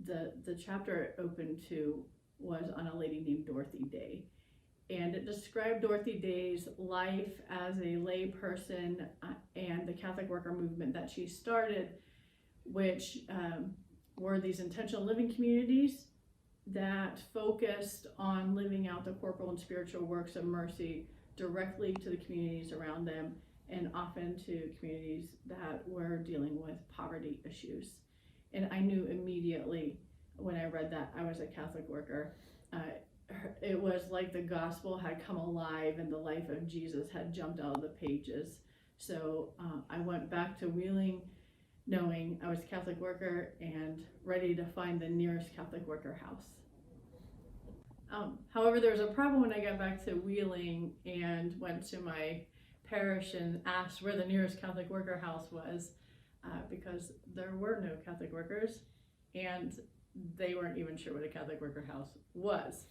the chapter it opened to was on a lady named Dorothy Day. And it described Dorothy Day's life as a lay person and the Catholic worker movement that she started, which were these intentional living communities that focused on living out the corporal and spiritual works of mercy directly to the communities around them, and often to communities that were dealing with poverty issues. And I knew immediately when I read that I was a Catholic worker. It was like the gospel had come alive and the life of Jesus had jumped out of the pages. So I went back to Wheeling knowing I was a Catholic worker and ready to find the nearest Catholic worker house. However, there was a problem when I got back to Wheeling and went to my parish and asked where the nearest Catholic worker house was, because there were no Catholic workers and they weren't even sure what a Catholic worker house was.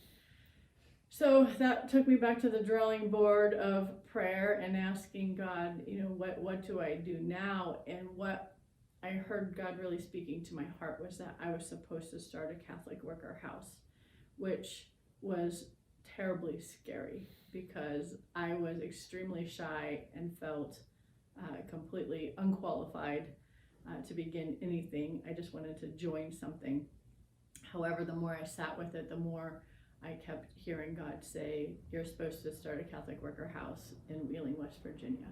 So that took me back to the drawing board of prayer and asking God, what do I do now? And what I heard God really speaking to my heart was that I was supposed to start a Catholic worker house, which was terribly scary because I was extremely shy and felt completely unqualified to begin anything. I just wanted to join something. However, the more I sat with it, the more I kept hearing God say, you're supposed to start a Catholic worker house in Wheeling, West Virginia.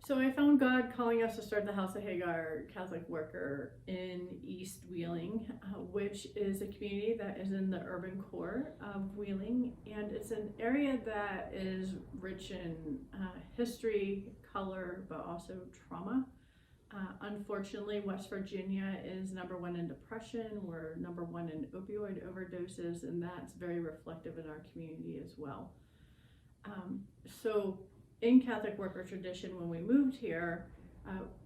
So I found God calling us to start the House of Hagar Catholic Worker in East Wheeling, which is a community that is in the urban core of Wheeling. And it's an area that is rich in history, color, but also trauma. Unfortunately, West Virginia is #1 in depression. We're #1 in opioid overdoses, and that's very reflective in our community as well. So in Catholic worker tradition, when we moved here,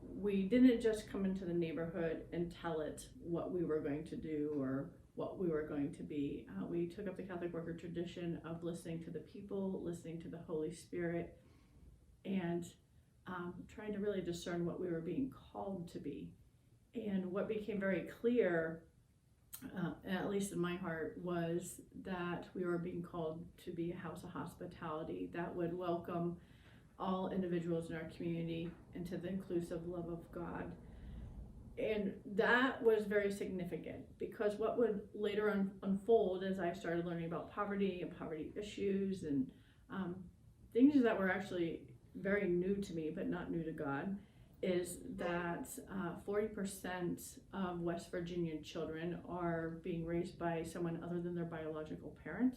we didn't just come into the neighborhood and tell it what we were going to do or what we were going to be. We took up the Catholic worker tradition of listening to the people, listening to the Holy Spirit, and trying to really discern what we were being called to be. And what became very clear, at least in my heart, was that we were being called to be a house of hospitality that would welcome all individuals in our community into the inclusive love of God. And that was very significant, because what would later unfold as I started learning about poverty and poverty issues and things that were actually very new to me but not new to God, is that 40% of West Virginian children are being raised by someone other than their biological parent.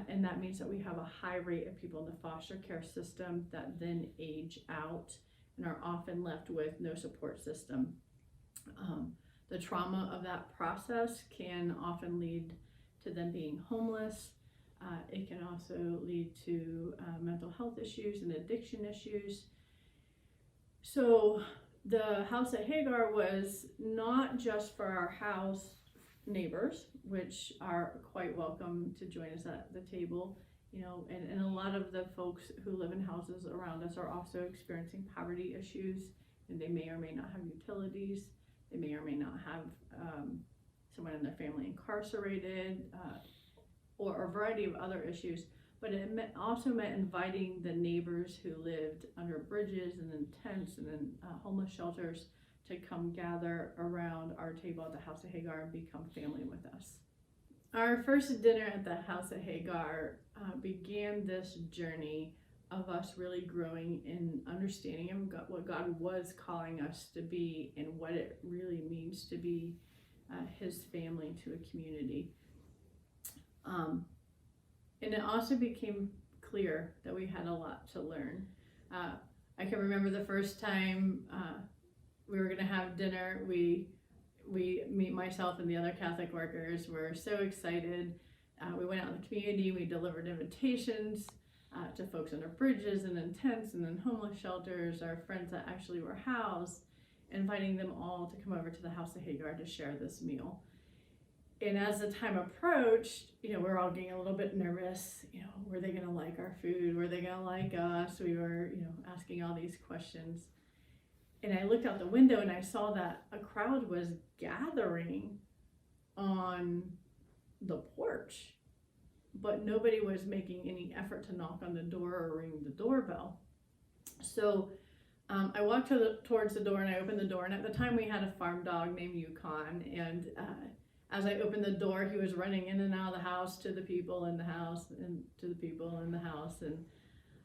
And that means that we have a high rate of people in the foster care system that then age out and are often left with no support system. The trauma of that process can often lead to them being homeless. It can also lead to mental health issues and addiction issues. So the House of Hagar was not just for our house neighbors, which are quite welcome to join us at the table, you know, and a lot of the folks who live in houses around us are also experiencing poverty issues, and they may or may not have utilities. They may or may not have someone in their family incarcerated, or a variety of other issues. But it also meant inviting the neighbors who lived under bridges and in tents and in homeless shelters to come gather around our table at the House of Hagar and become family with us. Our first dinner at the House of Hagar began this journey of us really growing in understanding of God, what God was calling us to be and what it really means to be his family to a community. And it also became clear that we had a lot to learn. I can remember the first time we were going to have dinner. We meet myself and the other Catholic workers were so excited. We went out in the community. We delivered invitations to folks under bridges and in tents and in homeless shelters, our friends that actually were housed, inviting them all to come over to the House of Hagar to share this meal. And as the time approached, you know, we're all getting a little bit nervous. You know, were they going to like our food? Were they going to like us? We were, you know, asking all these questions. And I looked out the window and I saw that a crowd was gathering on the porch, but nobody was making any effort to knock on the door or ring the doorbell. So I walked towards the door and I opened the door. And at the time we had a farm dog named Yukon. And as I opened the door, he was running in and out of the house to the people in the house and to the people in the house. And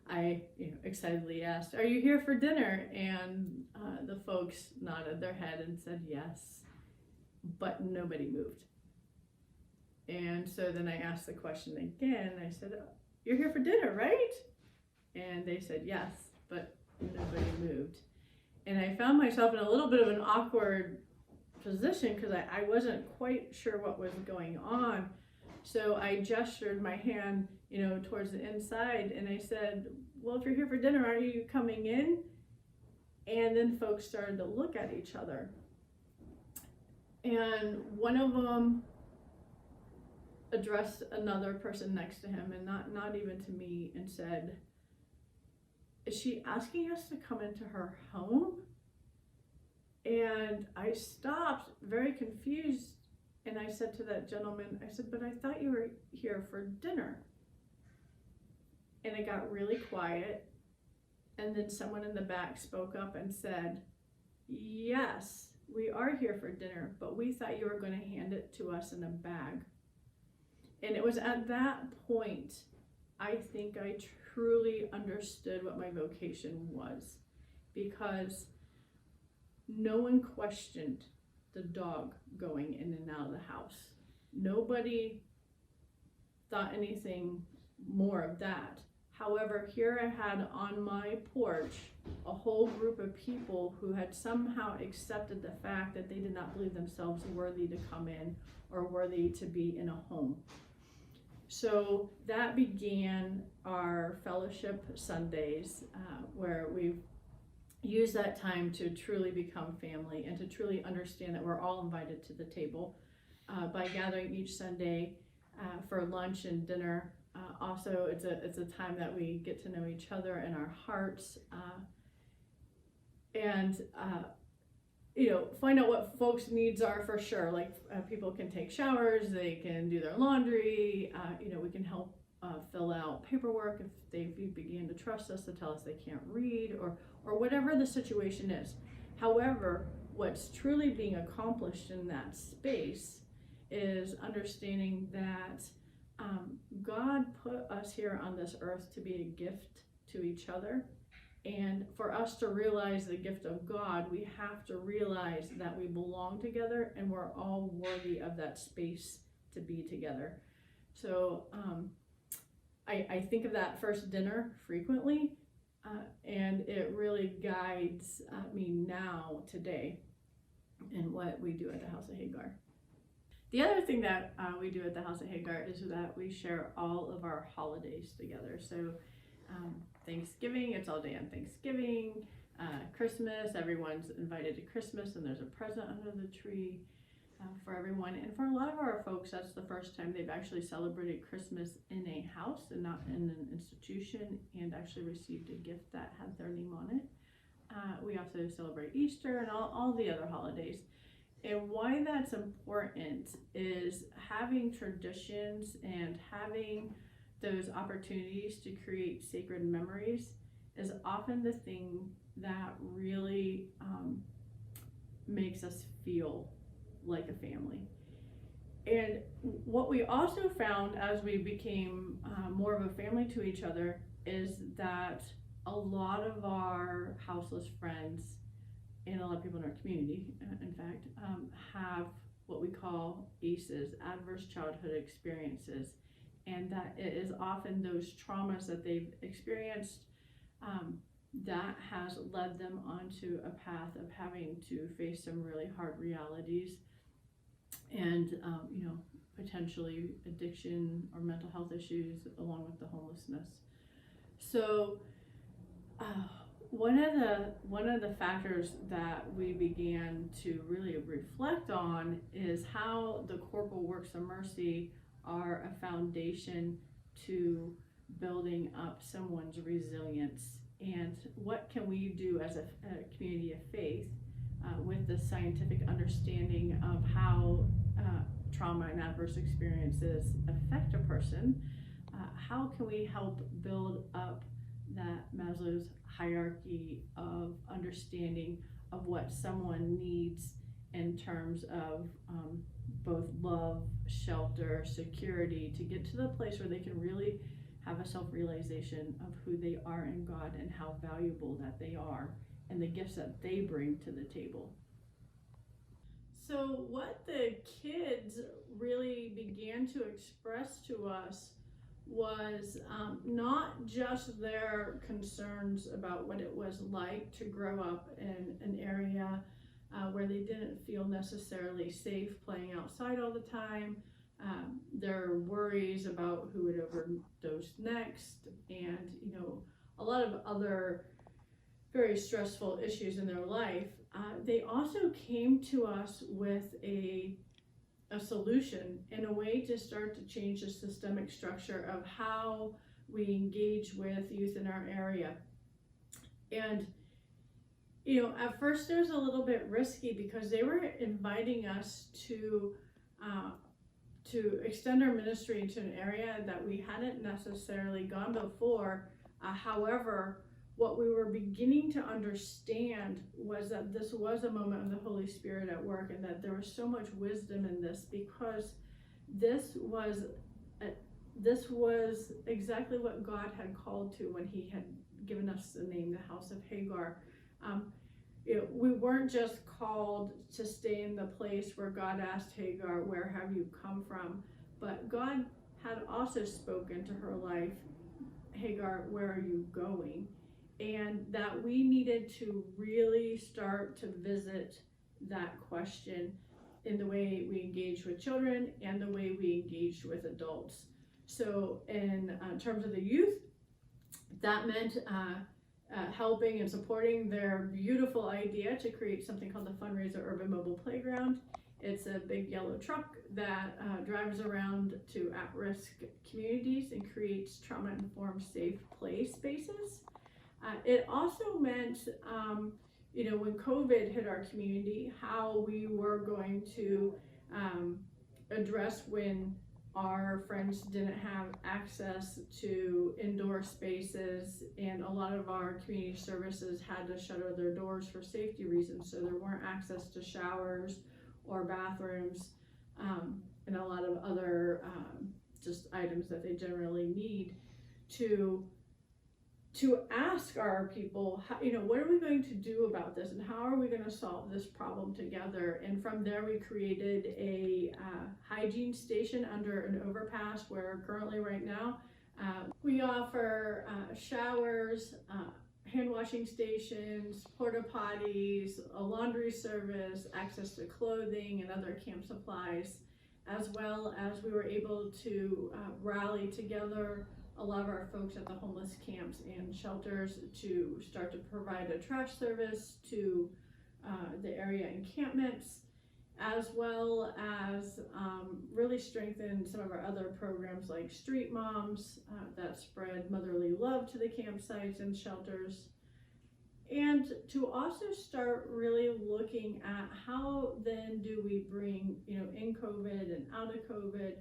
I, you know, excitedly asked, "Are you here for dinner?" And the folks nodded their head and said yes, but nobody moved. And so then I asked the question again. I said, "You're here for dinner, right?" And they said yes, but nobody moved. And I found myself in a little bit of an awkward position because I wasn't quite sure what was going on. So I gestured my hand, you know, towards the inside, and I said, "Well, if you're here for dinner, are you coming in?" And then folks started to look at each other. And one of them addressed another person next to him, and not even to me, and said, "Is she asking us to come into her home?" And I stopped, very confused, and I said to that gentleman, I said, "But I thought you were here for dinner." And it got really quiet, and then someone in the back spoke up and said, "Yes, we are here for dinner, but we thought you were going to hand it to us in a bag." And it was at that point, I think I truly understood what my vocation was, because no one questioned the dog going in and out of the house. Nobody thought anything more of that. However, here I had on my porch a whole group of people who had somehow accepted the fact that they did not believe themselves worthy to come in or worthy to be in a home. So that began our fellowship Sundays, where we use that time to truly become family and to truly understand that we're all invited to the table. by gathering each Sunday for lunch and dinner. Also, it's a time that we get to know each other and our hearts, and find out what folks' needs are for sure. Like people can take showers, they can do their laundry. We can help fill out paperwork if they begin to trust us to tell us they can't read, or whatever the situation is. However, what's truly being accomplished in that space is understanding that God put us here on this earth to be a gift to each other. And for us to realize the gift of God, we have to realize that we belong together and we're all worthy of that space to be together. So I think of that first dinner frequently, and it really guides me now, today, in what we do at the House of Hagar. The other thing that we do at the House of Hagar is that we share all of our holidays together. So Thanksgiving, it's all day on Thanksgiving. Christmas, everyone's invited to Christmas, and there's a present under the tree for everyone. And for a lot of our folks, that's the first time they've actually celebrated Christmas in a house and not in an institution, and actually received a gift that had their name on it. We also celebrate Easter and all the other holidays. And why that's important is having traditions and having those opportunities to create sacred memories is often the thing that really makes us feel like a family. And what we also found as we became more of a family to each other is that a lot of our houseless friends and a lot of people in our community, in fact, have what we call ACEs, adverse childhood experiences. And that it is often those traumas that they've experienced that has led them onto a path of having to face some really hard realities, and potentially addiction or mental health issues along with the homelessness. So one of the factors that we began to really reflect on is how the corporal works of mercy are a foundation to building up someone's resilience, and what can we do as a community of faith with the scientific understanding of how trauma and adverse experiences affect a person. How can we help build up that Maslow's hierarchy of understanding of what someone needs in terms of both love, shelter, security, to get to the place where they can really have a self-realization of who they are in God and how valuable that they are and the gifts that they bring to the table. So what the kids really began to express to us was not just their concerns about what it was like to grow up in an area where they didn't feel necessarily safe playing outside all the time, their worries about who would overdose next, and a lot of other very stressful issues in their life. They also came to us with a solution and a way to start to change the systemic structure of how we engage with youth in our area. And at first it was a little bit risky because they were inviting us to extend our ministry into an area that we hadn't necessarily gone before. However, what we were beginning to understand was that this was a moment of the Holy Spirit at work, and that there was so much wisdom in this, because this was exactly what God had called to when he had given us the name, the House of Hagar. We weren't just called to stay in the place where God asked Hagar, "Where have you come from?" But God had also spoken to her life, "Hagar, where are you going?" And that we needed to really start to visit that question in the way we engage with children and the way we engage with adults. So in terms of the youth, that meant helping and supporting their beautiful idea to create something called the Fundraiser Urban Mobile Playground. It's a big yellow truck that drives around to at-risk communities and creates trauma-informed safe play spaces. It also meant, when COVID hit our community, how we were going to address when our friends didn't have access to indoor spaces, and a lot of our community services had to shutter their doors for safety reasons, so there weren't access to showers or bathrooms, and a lot of other just items that they generally need to ask our people, what are we going to do about this, and how are we going to solve this problem together? And from there, we created a hygiene station under an overpass where currently right now, we offer showers, hand washing stations, porta potties, a laundry service, access to clothing and other camp supplies, as well as we were able to rally together a lot of our folks at the homeless camps and shelters to start to provide a trash service to the area encampments, as well as really strengthen some of our other programs like Street Moms that spread motherly love to the campsites and shelters, and to also start really looking at how then do we bring, in COVID and out of COVID,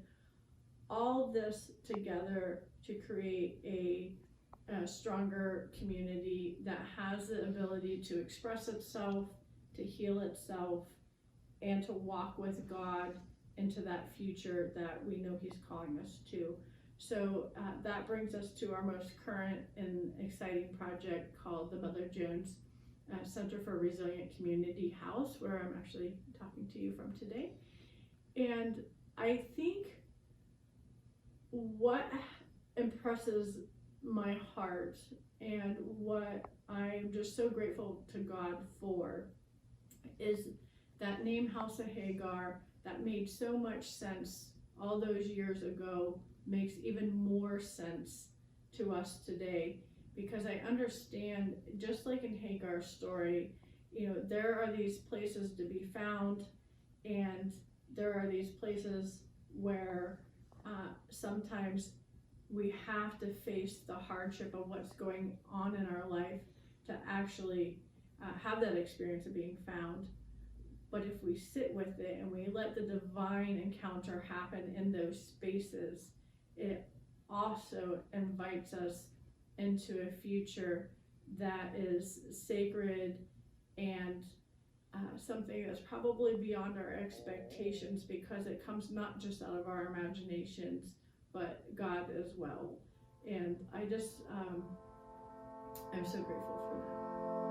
all this together to create a stronger community that has the ability to express itself, to heal itself, and to walk with God into that future that we know He's calling us to. So that brings us to our most current and exciting project called the Mother Jones Center for Resilient Community House, where I'm actually talking to you from today. And I think what impresses my heart and what I'm just so grateful to God for is that name House of Hagar that made so much sense all those years ago makes even more sense to us today, because I understand, just like in Hagar's story, there are these places to be found, and there are these places where sometimes we have to face the hardship of what's going on in our life to actually have that experience of being found. But if we sit with it and we let the divine encounter happen in those spaces, it also invites us into a future that is sacred and something that's probably beyond our expectations, because it comes not just out of our imaginations, but God as well. And I just, I'm so grateful for that.